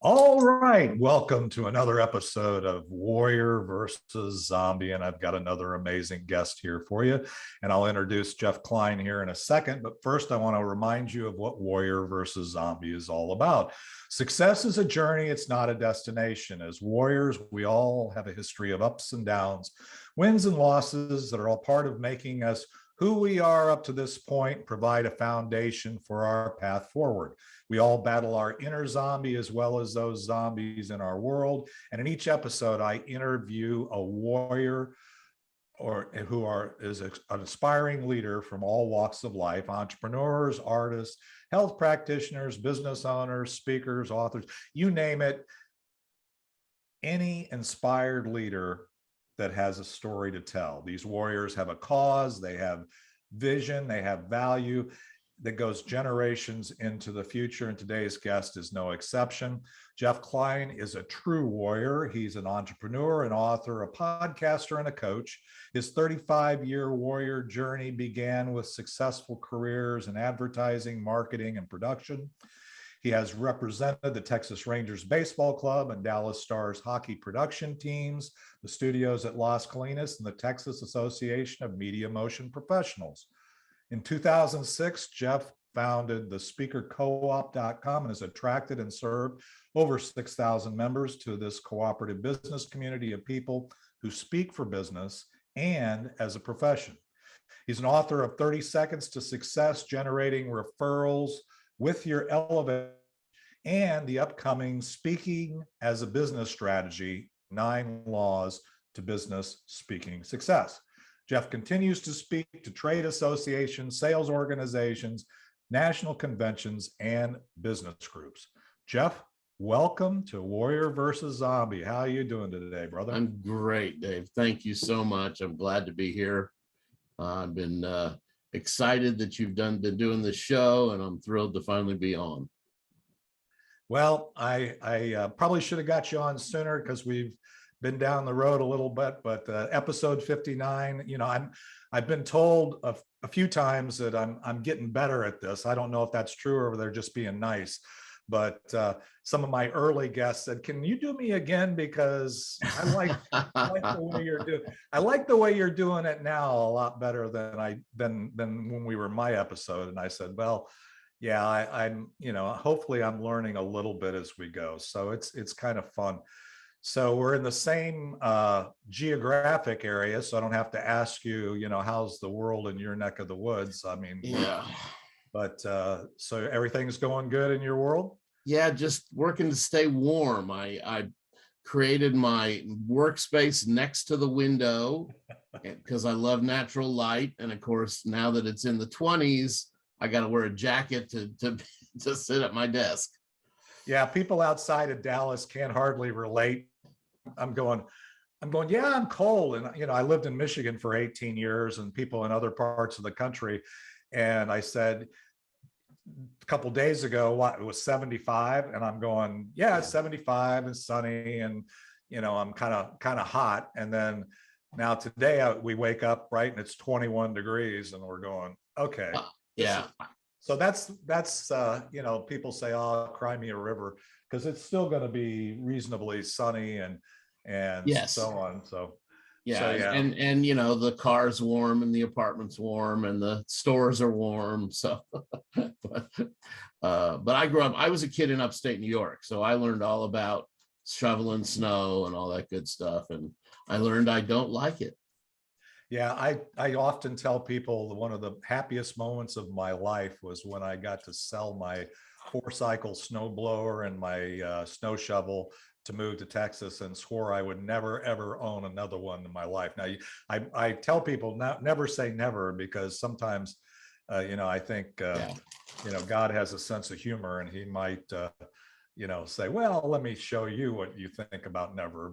All right, welcome to another episode of Warrior versus Zombie. And I've got another amazing guest here for you. And I'll introduce Jeff Klein here in a second. But first, I want to remind you of what Warrior versus Zombie is all about. Success is a journey, it's not a destination. As warriors, we all have a history of ups and downs, wins and losses that are all part of making us who we are up to this point, provide a foundation for our path forward. We all battle our inner zombie as well as those zombies in our world. And in each episode, I interview a warrior or is an aspiring leader from all walks of life, entrepreneurs, artists, health practitioners, business owners, speakers, authors, you name it. Any inspired leader that has a story to tell. These warriors have a cause, they have vision, they have value that goes generations into the future. And today's guest is no exception. Jeff Klein is a true warrior. He's an entrepreneur, an author, a podcaster, and a coach. His 35-year warrior journey began with successful careers in advertising, marketing, and production. He has represented the Texas Rangers Baseball Club and Dallas Stars hockey production teams, the studios at Las Colinas, and the Texas Association of Media Motion Professionals. In 2006, Jeff founded the speakercoop.com and has attracted and served over 6,000 members to this cooperative business community of people who speak for business and as a profession. He's an author of 30 Seconds to Success, Generating Referrals with Your Elevator, and the upcoming Speaking as a Business Strategy, 9 Laws to Business Speaking Success. Jeff continues to speak to trade associations, sales organizations, national conventions, and business groups. Jeff, welcome to Warrior versus Zombie. How are you doing today, brother? I'm great, Dave. Thank you so much. I'm glad to be here. I've been excited that you've been doing this show, and I'm thrilled to finally be on. Well, I probably should have got you on sooner because we've been down the road a little bit, but episode 59, I've been told a few times that I'm getting better at this. I don't know if that's true or they're just being nice, but some of my early guests said, "Can you do me again? Because I like the way you're doing. I like the way you're doing it now a lot better than when we were my episode." And I said, "Well, yeah, I'm hopefully I'm learning a little bit as we go, so it's kind of fun." So we're in the same geographic area, so I don't have to ask you, how's the world in your neck of the woods? I mean, yeah. But so everything's going good in your world? Yeah, just working to stay warm. I created my workspace next to the window because I love natural light. And of course, now that it's in the 20s, I got to wear a jacket to sit at my desk. Yeah, people outside of Dallas can't hardly relate. I'm going, yeah, I'm cold. And, I lived in Michigan for 18 years and people in other parts of the country. And I said, a couple of days ago, it was 75. And I'm going, yeah, it's 75 and sunny. And, I'm kind of hot. And then now today we wake up, right, and it's 21 degrees and we're going, okay. Yeah. So that's people say, "Oh, cry me a river," because it's still going to be reasonably sunny and yes. so on. So yeah. And the car's warm and the apartment's warm and the stores are warm. So but I grew up, I was a kid in upstate New York, so I learned all about shoveling snow and all that good stuff, and I learned I don't like it. Yeah, I often tell people that one of the happiest moments of my life was when I got to sell my 4-cycle snowblower and my snow shovel to move to Texas, and swore I would never, ever own another one in my life. Now, I tell people never say never, because sometimes, I think, God has a sense of humor and he might, say, "Well, let me show you what you think about never."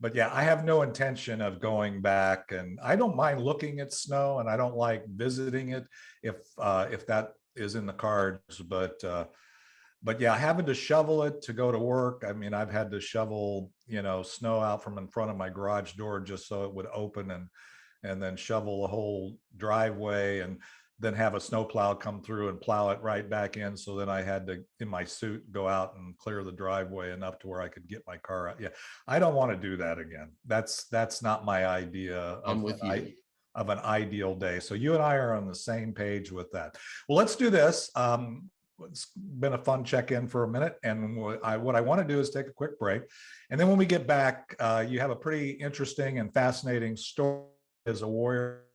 But yeah, I have no intention of going back, and I don't mind looking at snow, and I don't like visiting it if that is in the cards. But yeah, having to shovel it to go to work. I mean, I've had to shovel, snow out from in front of my garage door just so it would open, and then shovel the whole driveway. And then have a snowplow come through and plow it right back in. So then I had to, in my suit, go out and clear the driveway enough to where I could get my car out. Yeah, I don't want to do that again. That's not my idea I'm with you. of an ideal day. So you and I are on the same page with that. Well, let's do this. It's been a fun check-in for a minute, and what I want to do is take a quick break, and then when we get back, you have a pretty interesting and fascinating story as a warrior,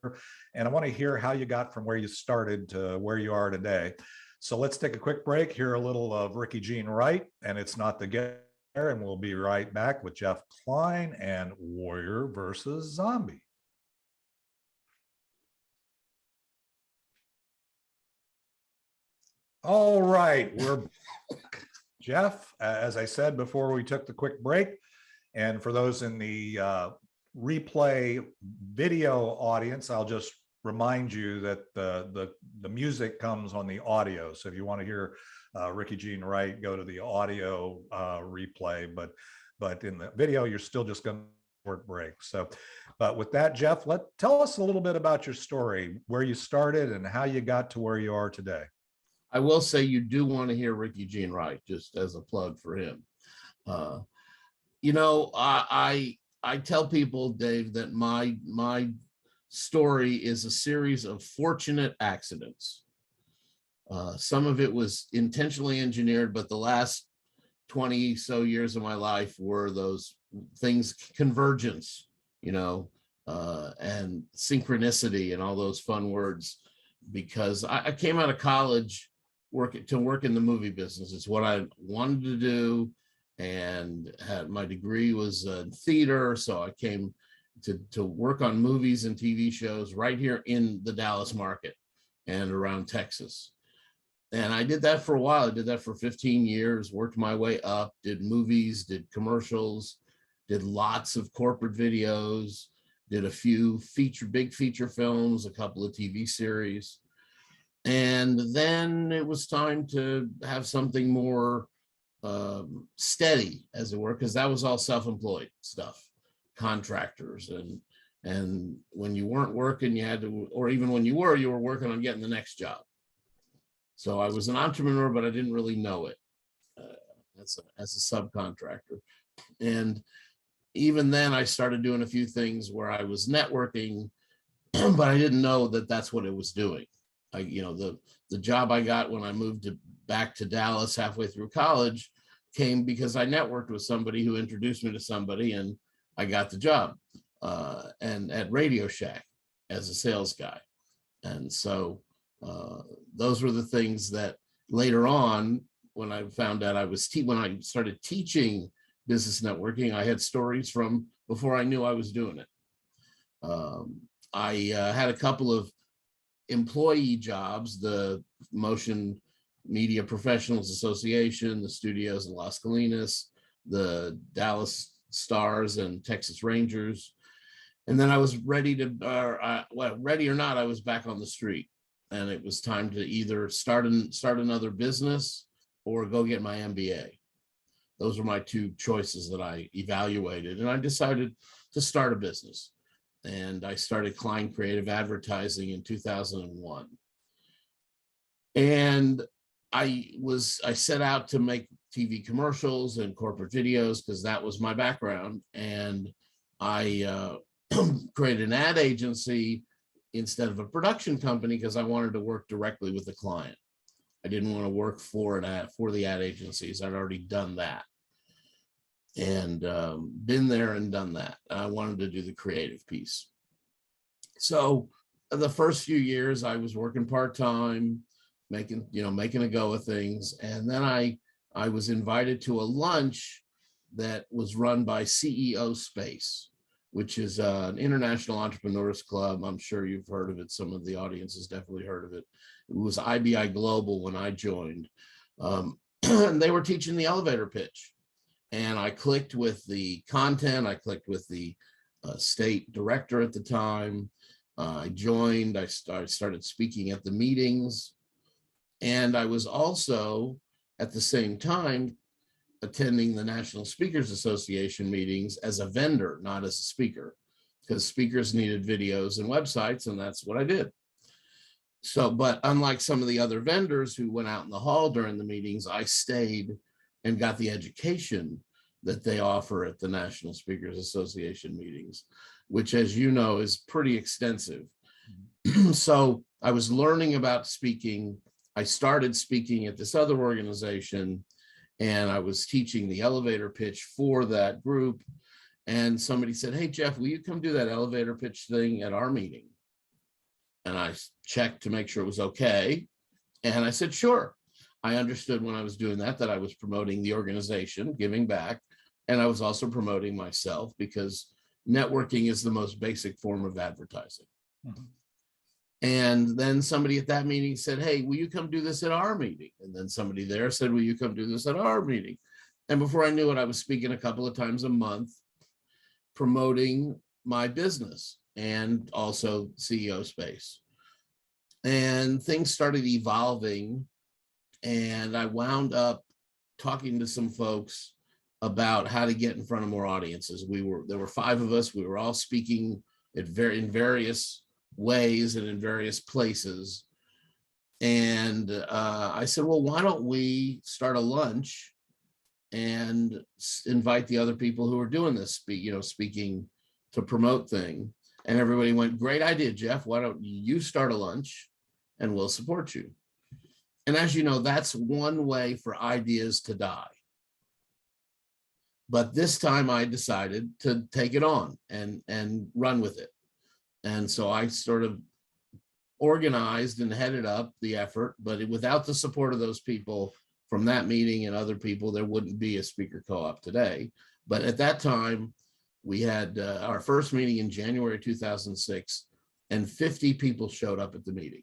and I want to hear how you got from where you started to where you are today. So let's take a quick break, hear a little of Ricky Jean Wright, and It's Not the Get There, and we'll be right back with Jeff Klein and Warrior versus Zombie. All right, we're Jeff, as I said before we took the quick break, and for those in the replay video audience, I'll just remind you that the music comes on the audio. So if you want to hear Ricky Jean Wright, go to the audio replay, but in the video, you're still just going to short break. So, but with that, Jeff, tell us a little bit about your story, where you started and how you got to where you are today. I will say you do want to hear Ricky Jean Wright, just as a plug for him. You know, I tell people, Dave, that my story is a series of fortunate accidents. Some of it was intentionally engineered, but the last 20 so years of my life were those things, convergence, you know, and synchronicity and all those fun words, because I came out of college work in the movie business. It's what I wanted to do, and had my degree was in theater, so I came to work on movies and TV shows right here in the Dallas market and around Texas. And I did that for a while. I did that for 15 years, worked my way up, did movies, did commercials, did lots of corporate videos, did a few big feature films, a couple of TV series. And then it was time to have something more steady, as it were, because that was all self-employed stuff, contractors. And when you weren't working, you had to, or even when you were working on getting the next job. So I was an entrepreneur, but I didn't really know it as a subcontractor. And even then I started doing a few things where I was networking, but I didn't know that that's what it was doing. You know, the job I got when I moved back to Dallas halfway through college came because I networked with somebody who introduced me to somebody, and I got the job and at Radio Shack as a sales guy. And so those were the things that later on, when I found out when I started teaching business networking, I had stories from before I knew I was doing it. I had a couple of employee jobs, the Motion Media Professionals Association, the studios in Las Colinas, the Dallas Stars and Texas Rangers. And then I was ready to, ready or not, I was back on the street, and it was time to either start another business or go get my MBA. Those were my two choices that I evaluated, and I decided to start a business. And I started Klein Creative Advertising in 2001. And I set out to make TV commercials and corporate videos because that was my background. And I created an ad agency instead of a production company because I wanted to work directly with the client. I didn't want to work for the ad agencies. I'd already done that and been there and done that. I wanted to do the creative piece. So the first few years I was working part-time, making a go of things. And then I was invited to a lunch that was run by CEO Space, which is an international entrepreneurs club. I'm sure you've heard of it. Some of the audience has definitely heard of it. It was IBI Global when I joined. And they were teaching the elevator pitch. And I clicked with the content. I clicked with the state director at the time. I joined. I started speaking at the meetings. And I was also, at the same time, attending the National Speakers Association meetings as a vendor, not as a speaker, because speakers needed videos and websites, and that's what I did. So, but unlike some of the other vendors who went out in the hall during the meetings, I stayed and got the education that they offer at the National Speakers Association meetings, which, as you know, is pretty extensive. So I was learning about speaking. I started speaking at this other organization, and I was teaching the elevator pitch for that group. And somebody said, "Hey, Jeff, will you come do that elevator pitch thing at our meeting?" And I checked to make sure it was okay. And I said, sure. I understood when I was doing that I was promoting the organization, giving back. And I was also promoting myself, because networking is the most basic form of advertising. Mm-hmm. And then somebody at that meeting said, "Hey, will you come do this at our meeting?" And then somebody there said, "Will you come do this at our meeting?" And before I knew it, I was speaking a couple of times a month, promoting my business and also CEO space. And things started evolving, and I wound up talking to some folks about how to get in front of more audiences. There were 5 of us. We were all speaking in various ways and in various places. And I said, well, why don't we start a lunch and invite the other people who are doing this, speaking to promote thing. And everybody went, great idea, Jeff. Why don't you start a lunch and we'll support you? And as you know, that's one way for ideas to die. But this time I decided to take it on and run with it. And so I sort of organized and headed up the effort, but without the support of those people from that meeting and other people, there wouldn't be a speaker co-op today. But at that time, we had our first meeting in January 2006, and 50 people showed up at the meeting.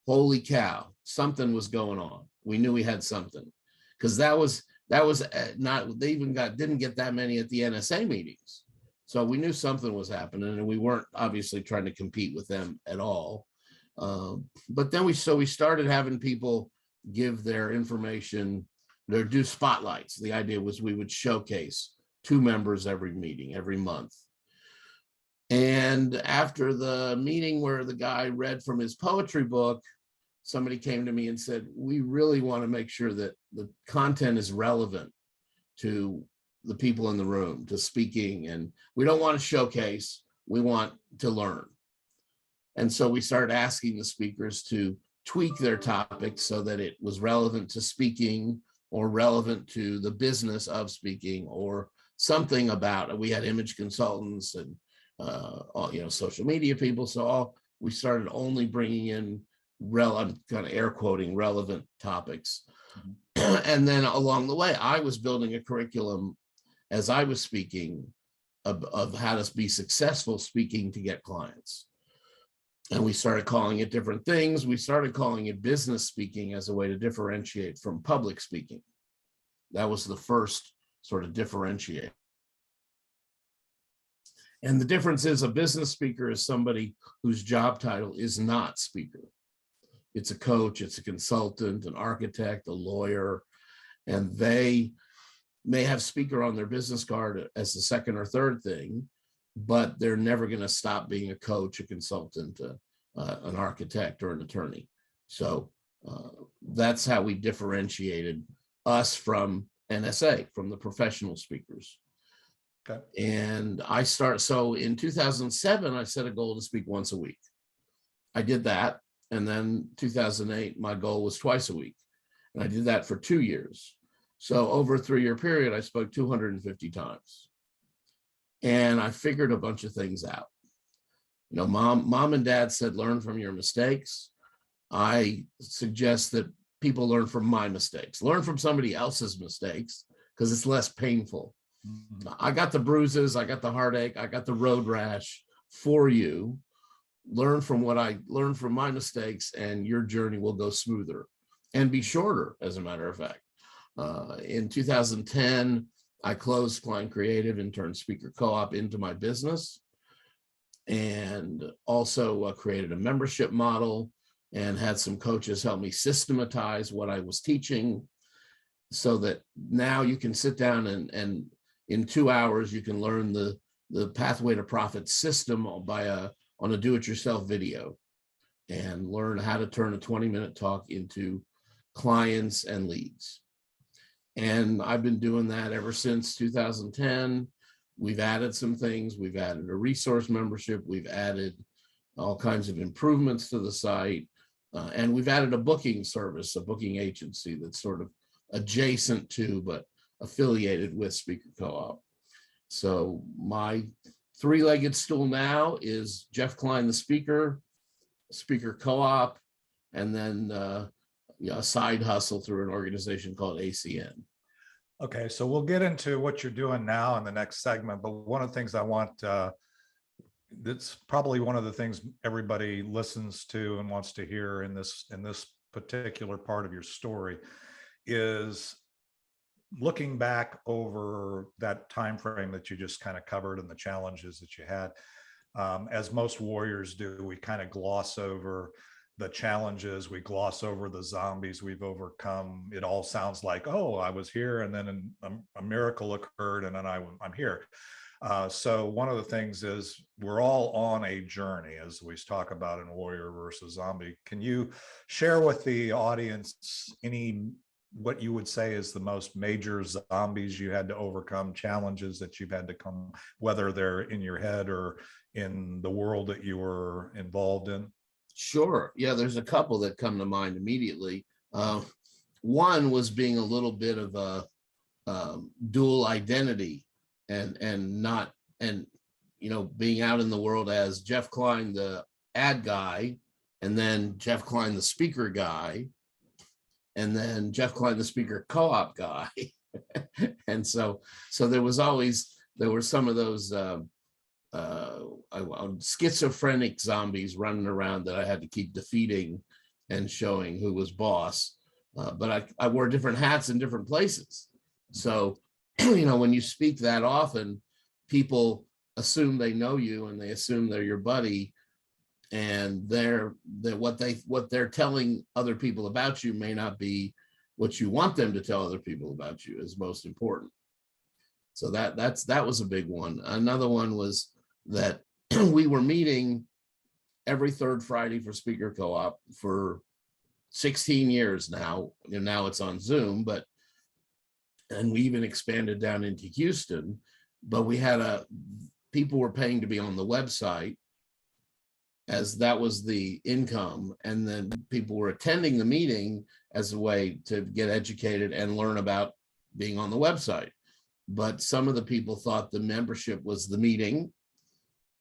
Holy cow, something was going on. We knew we had something, because that was not, they even didn't get that many at the NSA meetings. So we knew something was happening, and we weren't obviously trying to compete with them at all. But then we started having people give their information, do spotlights. The idea was we would showcase 2 members every meeting, every month. And after the meeting where the guy read from his poetry book, somebody came to me and said, we really want to make sure that the content is relevant to the people in the room, to speaking, and we don't want to showcase, we want to learn. And so we started asking the speakers to tweak their topics so that it was relevant to speaking or relevant to the business of speaking, or something about it. We had image consultants and social media people. So we started only bringing in I'm kind of air quoting relevant topics. Mm-hmm. And then along the way, I was building a curriculum as I was speaking of how to be successful speaking to get clients. And we started calling it different things. We started calling it business speaking as a way to differentiate from public speaking. That was the first sort of differentiate. And the difference is, a business speaker is somebody whose job title is not speaker. It's a coach, it's a consultant, an architect, a lawyer, and they may have speaker on their business card as the second or third thing, but they're never going to stop being a coach, a consultant, an architect, or an attorney. So that's how we differentiated us from NSA, from the professional speakers. Okay. And so in 2007, I set a goal to speak once a week. I did that. And then 2008, my goal was twice a week. And I did that for 2 years. So over a 3-year period, I spoke 250 times. And I figured a bunch of things out. Mom and dad said, learn from your mistakes. I suggest that people learn from my mistakes, learn from somebody else's mistakes, because it's less painful. Mm-hmm. I got the bruises, I got the heartache, I got the road rash for you. Learn from what I learned from my mistakes, and your journey will go smoother and be shorter, as a matter of fact. In 2010, I closed Klein Creative and turned Speaker Co-op into my business, and also created a membership model and had some coaches help me systematize what I was teaching, so that now you can sit down and in 2 hours, you can learn the Pathway to Profit system on a do-it-yourself video. and learn how to turn a 20-minute talk into clients and leads. And I've been doing that ever since 2010. We've added some things. We've added a resource membership. We've added all kinds of improvements to the site. And we've added a booking service, a booking agency that's sort of adjacent to, but affiliated with Speaker Co-op. So my three-legged stool now is Jeff Klein, the speaker, Speaker Co-op, and then a side hustle through an organization called ACN. Okay, so we'll get into what you're doing now in the next segment, but one of the things I want, that's probably one of the things everybody listens to and wants to hear in this particular part of your story, is looking back over that time frame that you just kind of covered and the challenges that you had. As most warriors do, we kind of gloss over the challenges, we gloss over the zombies we've overcome. It all sounds like, oh, I was here and then a miracle occurred and then I'm here. So one of the things is we're all on a journey, as we talk about in Warrior versus Zombie. Can you share with the audience what you would say is the most major zombies you had to overcome, challenges that you've had to come, whether they're in your head or in the world that you were involved in? Sure. Yeah, there's a couple that come to mind immediately. One was being a little bit of a dual identity and being out in the world as Jeff Klein, the ad guy, and then Jeff Klein, the speaker guy, and then Jeff Klein, the Speaker Co-op guy. And so there were some of those schizophrenic zombies running around that I had to keep defeating and showing who was boss. But I wore different hats in different places. So, when you speak that often, people assume they know you and they assume they're your buddy. And what they're telling other people about you may not be what you want them to tell other people about you is most important. So that was a big one. Another one was that we were meeting every third Friday for Speaker Co-op for 16 years now. And now it's on Zoom, and we even expanded down into Houston, but we had people were paying to be on the website, as that was the income. And then people were attending the meeting as a way to get educated and learn about being on the website. But some of the people thought the membership was the meeting,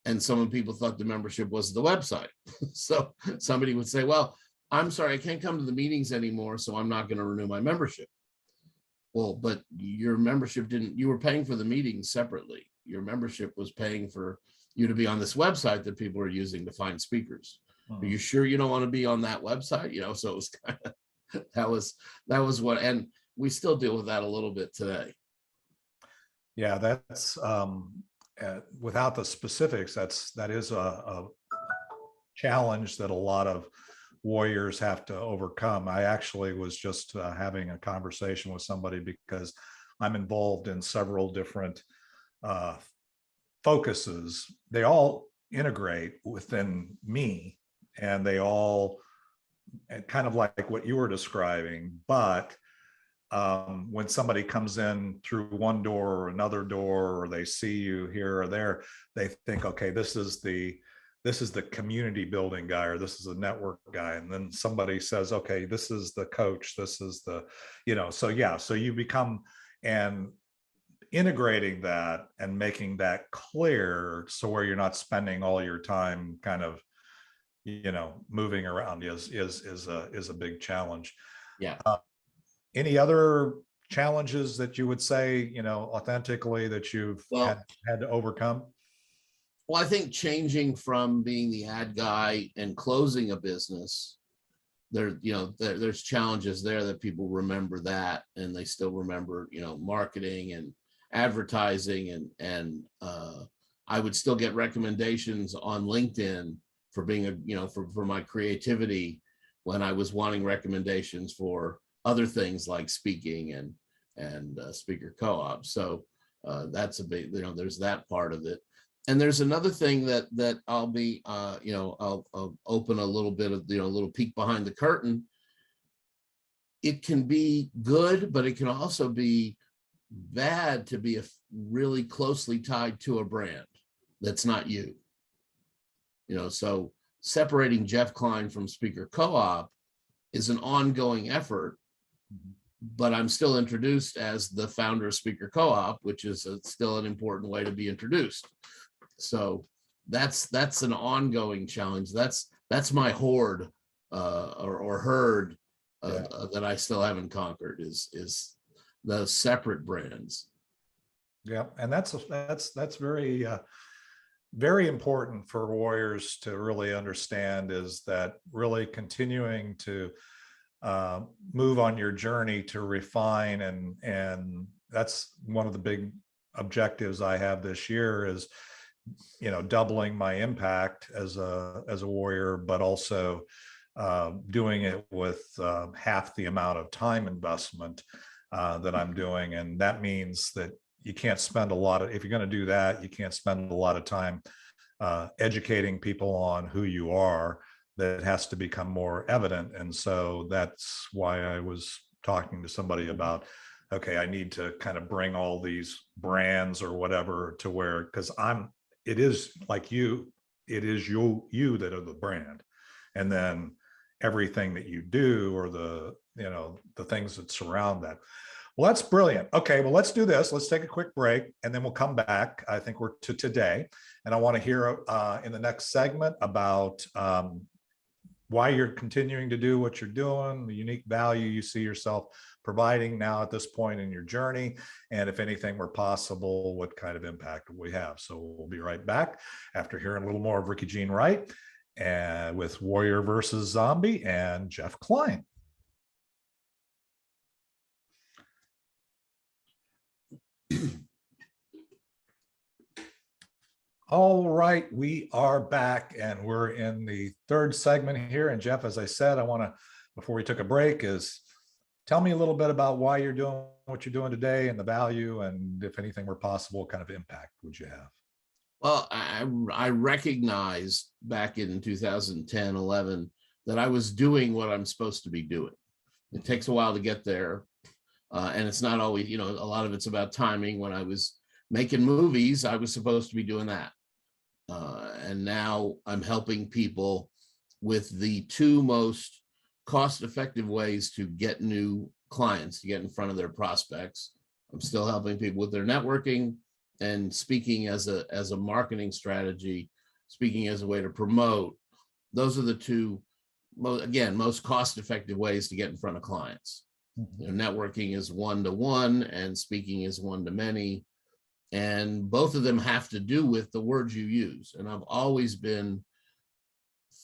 and some of the people thought the membership was the website. So somebody would say, well, I'm sorry, I can't come to the meetings anymore, so I'm not going to renew my membership. Well, but your membership you were paying for the meetings separately. Your membership was paying for you to be on this website that people are using to find speakers. Are you sure you don't want to be on that website? So it was kind of, that was what, and we still deal with that a little bit today. Yeah, that's without the specifics, that is a challenge that a lot of warriors have to overcome. I actually was just having a conversation with somebody because I'm involved in several different focuses. They all integrate within me, and they all kind of like what you were describing. But when somebody comes in through one door or another door, or they see you here or there, they think, okay, this is the community building guy, or this is a network guy. And then somebody says, okay, this is the coach, this is the, so you become, and integrating that and making that clear, so where you're not spending all your time kind of, moving around is a big challenge. Yeah. Any other challenges that you would say, authentically, that you've had to overcome? Well, I think changing from being the ad guy and closing a business, there's challenges there that people remember that, and they still remember, marketing and advertising, and I would still get recommendations on LinkedIn for being for my creativity when I was wanting recommendations for other things like speaking and Speaker Co-op. So that's a big, there's that part of it. And there's another thing that I'll be, I'll open a little bit of, a little peek behind the curtain. It can be good, but it can also be bad to be really closely tied to a brand that's not you. So separating Jeff Klein from Speaker Co-op is an ongoing effort, but I'm still introduced as the founder of Speaker Co-op, which is still an important way to be introduced. So that's an ongoing challenge. That's my horde or herd that I still haven't conquered is the separate brands. Yeah, and that's very very important for warriors to really understand, is that really continuing to move on your journey to refine, and that's one of the big objectives I have this year is, doubling my impact as a warrior, but also doing it with half the amount of time investment that I'm doing. And that means that you can't spend if you're going to do that, you can't spend a lot of time educating people on who you are. That has to become more evident. And so that's why I was talking to somebody about, okay, I need to kind of bring all these brands or whatever to where, because it is like you that are the brand. And then everything that you do, or the things that surround that. Well, that's brilliant. Okay, well, let's do this. Let's take a quick break, and then we'll come back. I think we're to today. And I want to hear in the next segment about why you're continuing to do what you're doing, the unique value you see yourself providing now at this point in your journey, and if anything were possible, what kind of impact we have. So we'll be right back after hearing a little more of Ricky Jean Wright and with Warrior versus Zombie and Jeff Klein. All right, we are back, and we're in the third segment here. And Jeff, as I said, I want to, before we took a break, is tell me a little bit about why you're doing what you're doing today and the value, and if anything were possible, what kind of impact would you have? Well, I recognized back in 2010, 11, that I was doing what I'm supposed to be doing. It takes a while to get there. And it's not always, a lot of it's about timing. When I was making movies, I was supposed to be doing that. And now I'm helping people with the two most cost-effective ways to get new clients, to get in front of their prospects. I'm still helping people with their networking and speaking as a marketing strategy, speaking as a way to promote. Those are the two, most cost-effective ways to get in front of clients. Networking is one-to-one and speaking is one-to-many. And both of them have to do with the words you use. And I've always been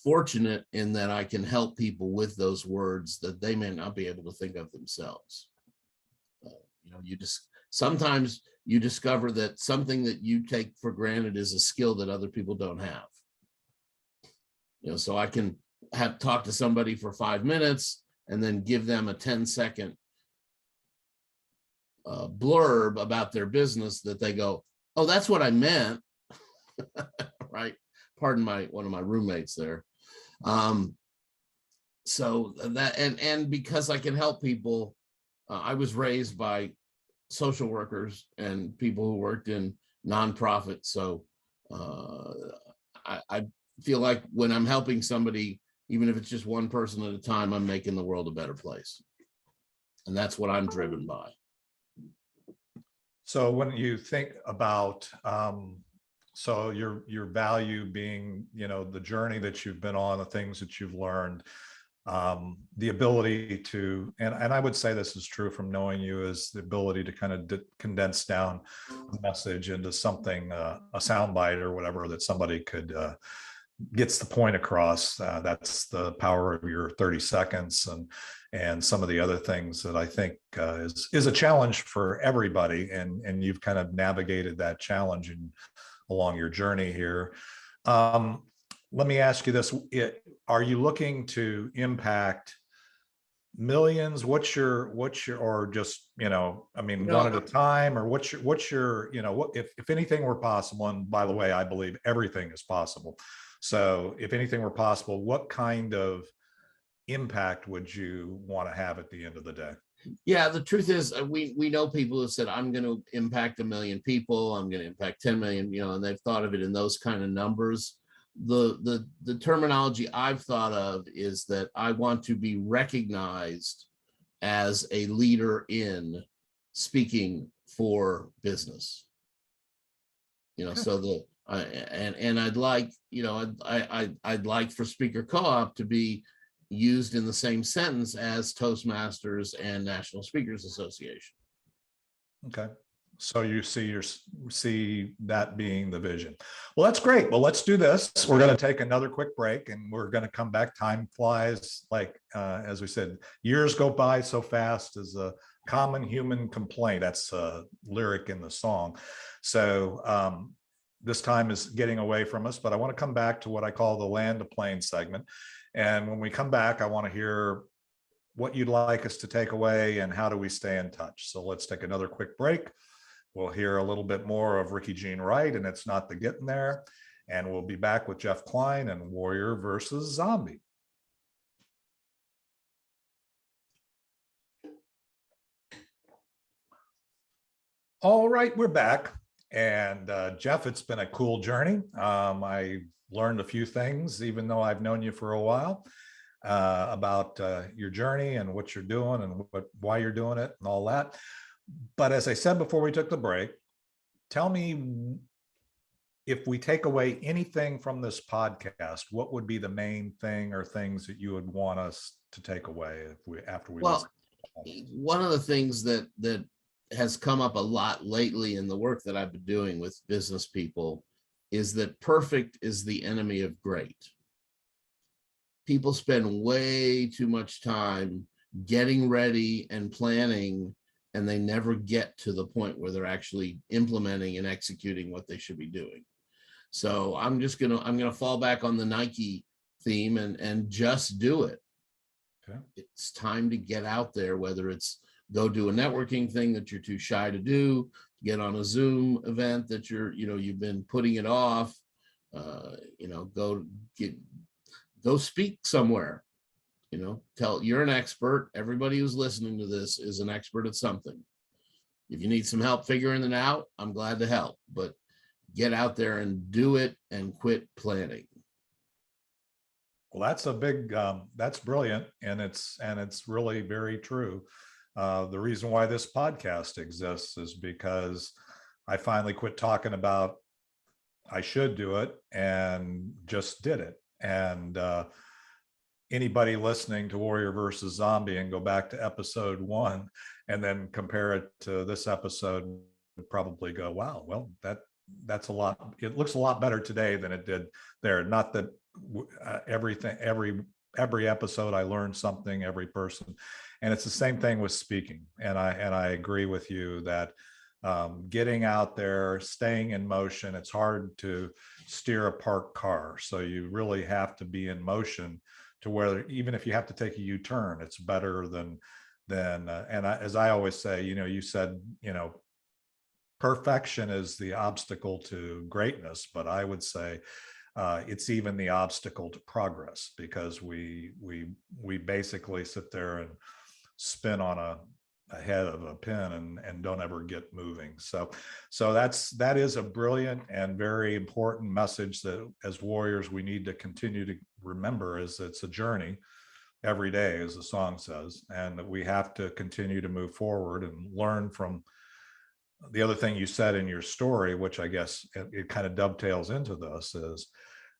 fortunate in that I can help people with those words that they may not be able to think of themselves. Sometimes you discover that something that you take for granted is a skill that other people don't have. So I can talk to somebody for 5 minutes and then give them a 10-second blurb about their business that they go, oh, that's what I meant. Right. Pardon one of my roommates there. So that, and because I can help people, I was raised by social workers and people who worked in nonprofits. So I feel like when I'm helping somebody, even if it's just one person at a time, I'm making the world a better place. And that's what I'm driven by. So when you think about, so your value being, the journey that you've been on, the things that you've learned, the ability to, and I would say this is true from knowing you, is the ability to kind of condense down a message into something, a soundbite or whatever that somebody could gets the point across. That's the power of your 30 seconds and some of the other things that I think is a challenge for everybody. And you've kind of navigated that challenge along your journey here. Let me ask you this. Are you looking to impact millions? What's your, or just, I mean, one at a time, or what's your, what, if anything were possible, and by the way, I believe everything is possible. So if anything were possible, what kind of impact would you want to have at the end of the day? Yeah, the truth is, we know people who said, I'm going to impact 1 million people, I'm going to impact 10 million, and they've thought of it in those kind of numbers. The terminology I've thought of is that I want to be recognized as a leader in speaking for business. So and I'd like, I'd like for Speaker Co-op to be used in the same sentence as Toastmasters and National Speakers Association. Okay. So you see that being the vision. Well, that's great. Well, let's do this. We're going to take another quick break, and we're going to come back. Time flies, like as we said, years go by so fast, is a common human complaint. That's a lyric in the song. So this time is getting away from us, but I want to come back to what I call the land to plane segment. And when we come back, I want to hear what you'd like us to take away and how do we stay in touch. So let's take another quick break. We'll hear a little bit more of Ricky Jean Wright and It's Not the Getting There. And we'll be back with Jeff Klein and Warrior versus Zombie. All right, we're back. And Jeff, it's been a cool journey. I learned a few things, even though I've known you for a while, about your journey and what you're doing and why you're doing it and all that. But as I said before we took the break, tell me, if we take away anything from this podcast, what would be the main thing or things that you would want us to take away after we listen? One of the things that has come up a lot lately in the work that I've been doing with business people is that perfect is the enemy of great. People spend way too much time getting ready and planning, and they never get to the point where they're actually implementing and executing what they should be doing. So I'm gonna fall back on the Nike theme and just do it. Okay. It's time to get out there, whether it's go do a networking thing that you're too shy to do, get on a Zoom event that you've been putting it off, go speak somewhere, tell you're an expert. Everybody who's listening to this is an expert at something. If you need some help figuring it out, I'm glad to help, but get out there and do it and quit planning. Well, that's a big, that's brilliant. And it's really very true. The reason why this podcast exists is because I finally quit talking about I should do it and just did it. And anybody listening to Warrior versus Zombie and go back to episode 1 and then compare it to this episode would probably go, wow, well, that's a lot. It looks a lot better today than it did there. Not that every episode I learned something, every person. And it's the same thing with speaking. And I agree with you that getting out there, staying in motion, it's hard to steer a parked car. So you really have to be in motion to where even if you have to take a U-turn, it's better than as I always say, you said, perfection is the obstacle to greatness, but I would say it's even the obstacle to progress, because we basically sit there and spin on a head of a pin and don't ever get moving. So that is a brilliant and very important message that as warriors we need to continue to remember, is it's a journey every day, as the song says, and that we have to continue to move forward and learn from. The other thing you said in your story, which I guess it kind of dovetails into this, is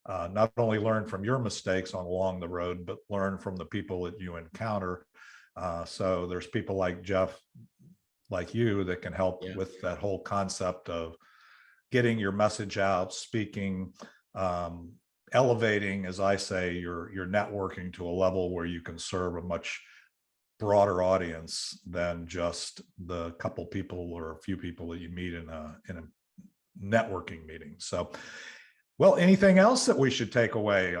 not only learn from your mistakes along the road, but learn from the people that you encounter. So there's people like Jeff, like you, that can help with that whole concept of getting your message out, speaking, elevating, as I say, your networking to a level where you can serve a much broader audience than just the couple people or a few people that you meet in a networking meeting. So, well, anything else that we should take away?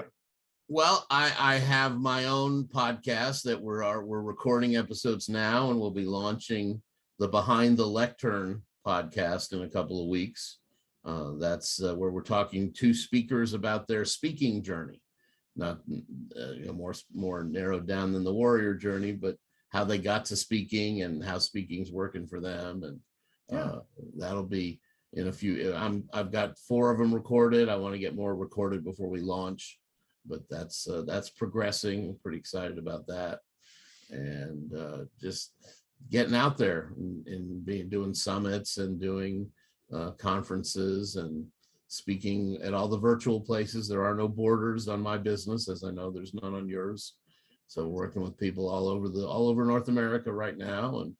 Well, I have my own podcast that we're recording episodes now, and we'll be launching the Behind the Lectern podcast in a couple of weeks. That's where we're talking to speakers about their speaking journey, not more narrowed down than the warrior journey, but how they got to speaking and how speaking's working for them. And that'll be in a few. I've got 4 of them recorded. I want to get more recorded before we launch, but that's progressing. I'm pretty excited about that, and just getting out there and doing summits and doing conferences and speaking at all the virtual places. There are no borders on my business, as I know there's none on yours. So we're working with people all over North America right now, and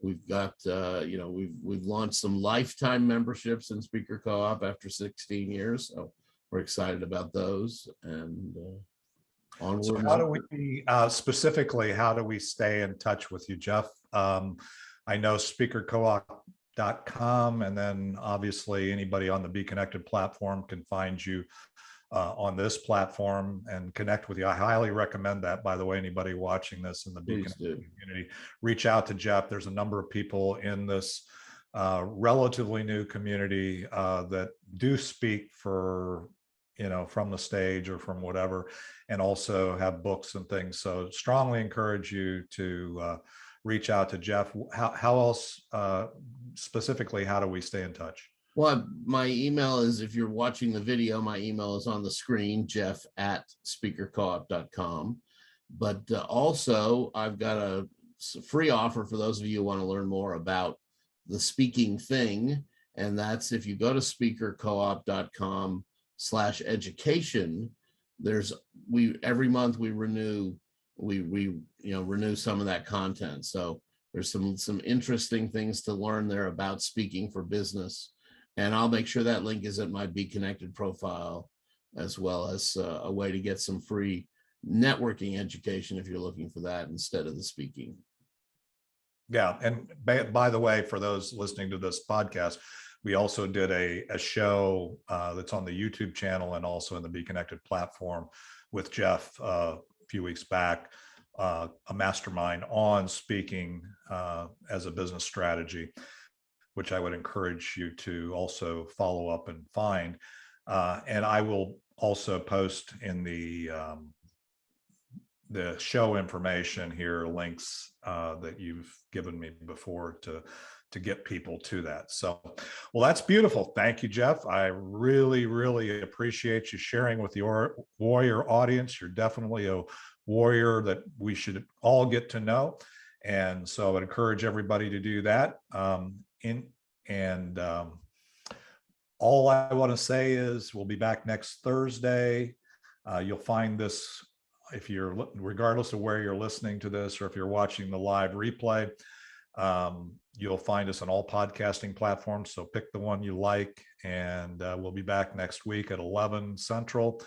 we've got we've launched some lifetime memberships in Speaker Co-op after 16 years. So we're excited about those, and onward. So how do we specifically, how do we stay in touch with you, Jeff? I know speakercoop.com, and then obviously anybody on the Be Connected platform can find you on this platform and connect with you. I highly recommend that, by the way. Anybody watching this in the Be Connected community, reach out to Jeff. There's a number of people in this relatively new community that do speak for, from the stage or from whatever, and also have books and things. So strongly encourage you to reach out to Jeff. How else specifically, how do we stay in touch? Well, my email is, if you're watching the video, my email is on the screen, jeff@speakercoop.com. But also I've got a free offer for those of you who want to learn more about the speaking thing. And that's, if you go to speakercoop.com/education, every month we renew some of that content. So there's some interesting things to learn there about speaking for business. And I'll make sure that link is at my Be Connected profile, as well as a way to get some free networking education if you're looking for that instead of the speaking. Yeah. And by the way, for those listening to this podcast, we also did a show that's on the YouTube channel and also in the Be Connected platform with Jeff a few weeks back, a mastermind on speaking as a business strategy, which I would encourage you to also follow up and find. And I will also post in the show information here, links that you've given me before to get people to that. So, well, that's beautiful. Thank you, Jeff. I really, really appreciate you sharing with your warrior audience. You're definitely a warrior that we should all get to know. And so I would encourage everybody to do that. All I want to say is we'll be back next Thursday. You'll find this, regardless of where you're listening to this, or if you're watching the live replay, you'll find us on all podcasting platforms. So pick the one you like, and we'll be back next week at 11 Central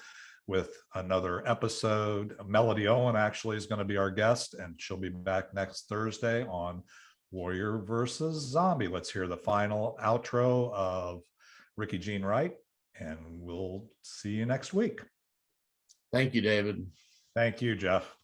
with another episode. Melody Owen actually is going to be our guest, and she'll be back next Thursday on Warrior versus Zombie. Let's hear the final outro of Ricky Jean Wright, and we'll see you next week. Thank you, David. Thank you, Jeff.